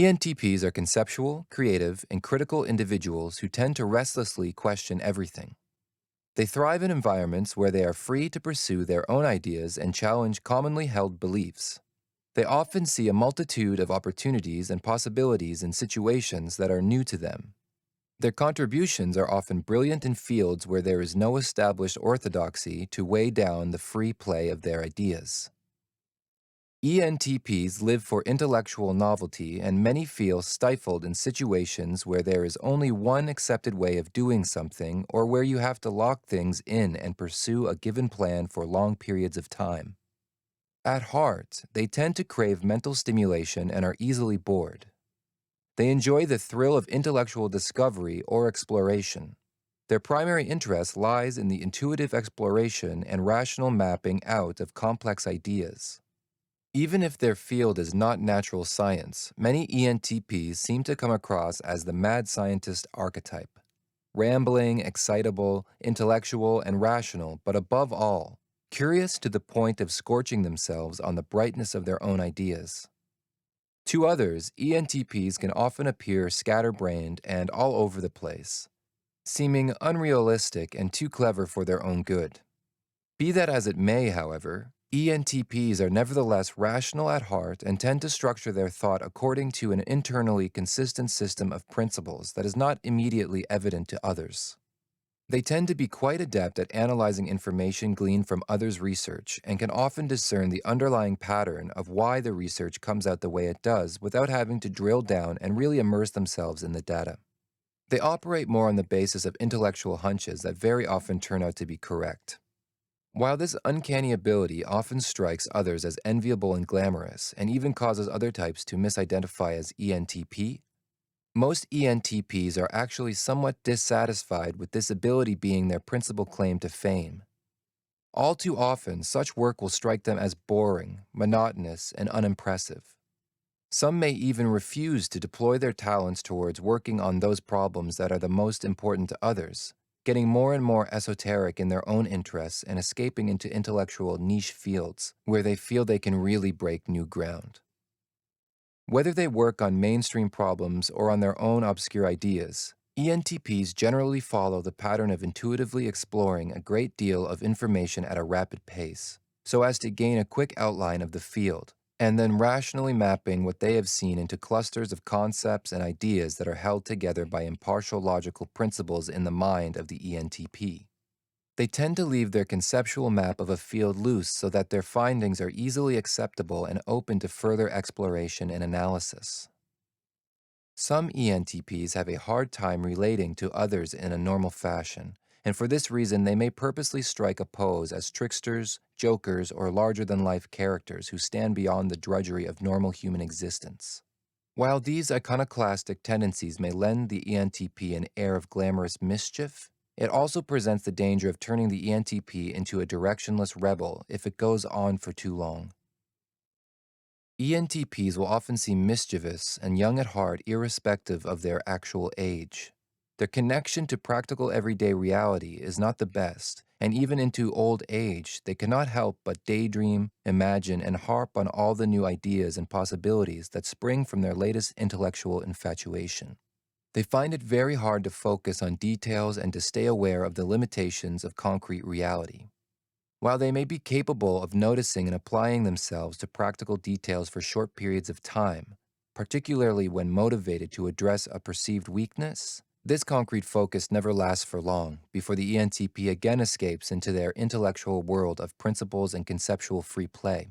ENTPs are conceptual, creative, and critical individuals who tend to restlessly question everything. They thrive in environments where they are free to pursue their own ideas and challenge commonly held beliefs. They often see a multitude of opportunities and possibilities in situations that are new to them. Their contributions are often brilliant in fields where there is no established orthodoxy to weigh down the free play of their ideas. ENTPs live for intellectual novelty, and many feel stifled in situations where there is only one accepted way of doing something or where you have to lock things in and pursue a given plan for long periods of time. At heart, they tend to crave mental stimulation and are easily bored. They enjoy the thrill of intellectual discovery or exploration. Their primary interest lies in the intuitive exploration and rational mapping out of complex ideas. Even if their field is not natural science, many ENTPs seem to come across as the mad scientist archetype. Rambling, excitable, intellectual, and rational, but above all, curious to the point of scorching themselves on the brightness of their own ideas. To others, ENTPs can often appear scatterbrained and all over the place, seeming unrealistic and too clever for their own good. Be that as it may, however, ENTPs are nevertheless rational at heart and tend to structure their thought according to an internally consistent system of principles that is not immediately evident to others. They tend to be quite adept at analyzing information gleaned from others' research and can often discern the underlying pattern of why the research comes out the way it does without having to drill down and really immerse themselves in the data. They operate more on the basis of intellectual hunches that very often turn out to be correct. While this uncanny ability often strikes others as enviable and glamorous, and even causes other types to misidentify as ENTP, most ENTPs are actually somewhat dissatisfied with this ability being their principal claim to fame. All too often, such work will strike them as boring, monotonous, and unimpressive. Some may even refuse to deploy their talents towards working on those problems that are the most important to others, getting more and more esoteric in their own interests and escaping into intellectual niche fields where they feel they can really break new ground. Whether they work on mainstream problems or on their own obscure ideas, ENTPs generally follow the pattern of intuitively exploring a great deal of information at a rapid pace, so as to gain a quick outline of the field, and then rationally mapping what they have seen into clusters of concepts and ideas that are held together by impartial logical principles in the mind of the ENTP. They tend to leave their conceptual map of a field loose so that their findings are easily acceptable and open to further exploration and analysis. Some ENTPs have a hard time relating to others in a normal fashion, and for this reason they may purposely strike a pose as tricksters, jokers, or larger-than-life characters who stand beyond the drudgery of normal human existence. While these iconoclastic tendencies may lend the ENTP an air of glamorous mischief, it also presents the danger of turning the ENTP into a directionless rebel if it goes on for too long. ENTPs will often seem mischievous and young at heart irrespective of their actual age. Their connection to practical everyday reality is not the best, and even into old age, they cannot help but daydream, imagine, and harp on all the new ideas and possibilities that spring from their latest intellectual infatuation. They find it very hard to focus on details and to stay aware of the limitations of concrete reality. While they may be capable of noticing and applying themselves to practical details for short periods of time, particularly when motivated to address a perceived weakness, this concrete focus never lasts for long before the ENTP again escapes into their intellectual world of principles and conceptual free play.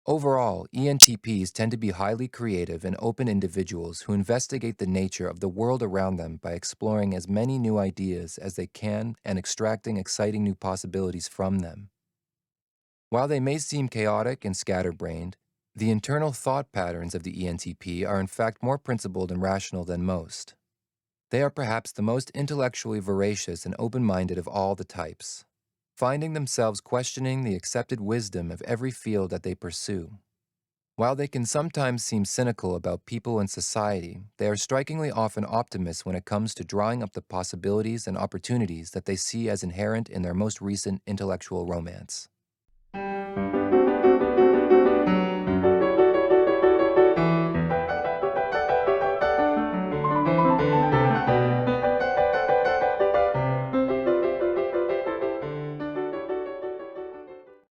Overall, ENTPs tend to be highly creative and open individuals who investigate the nature of the world around them by exploring as many new ideas as they can and extracting exciting new possibilities from them. While they may seem chaotic and scatterbrained, the internal thought patterns of the ENTP are in fact more principled and rational than most. They are perhaps the most intellectually voracious and open-minded of all the types, finding themselves questioning the accepted wisdom of every field that they pursue. While they can sometimes seem cynical about people and society, they are strikingly often optimists when it comes to drawing up the possibilities and opportunities that they see as inherent in their most recent intellectual romance.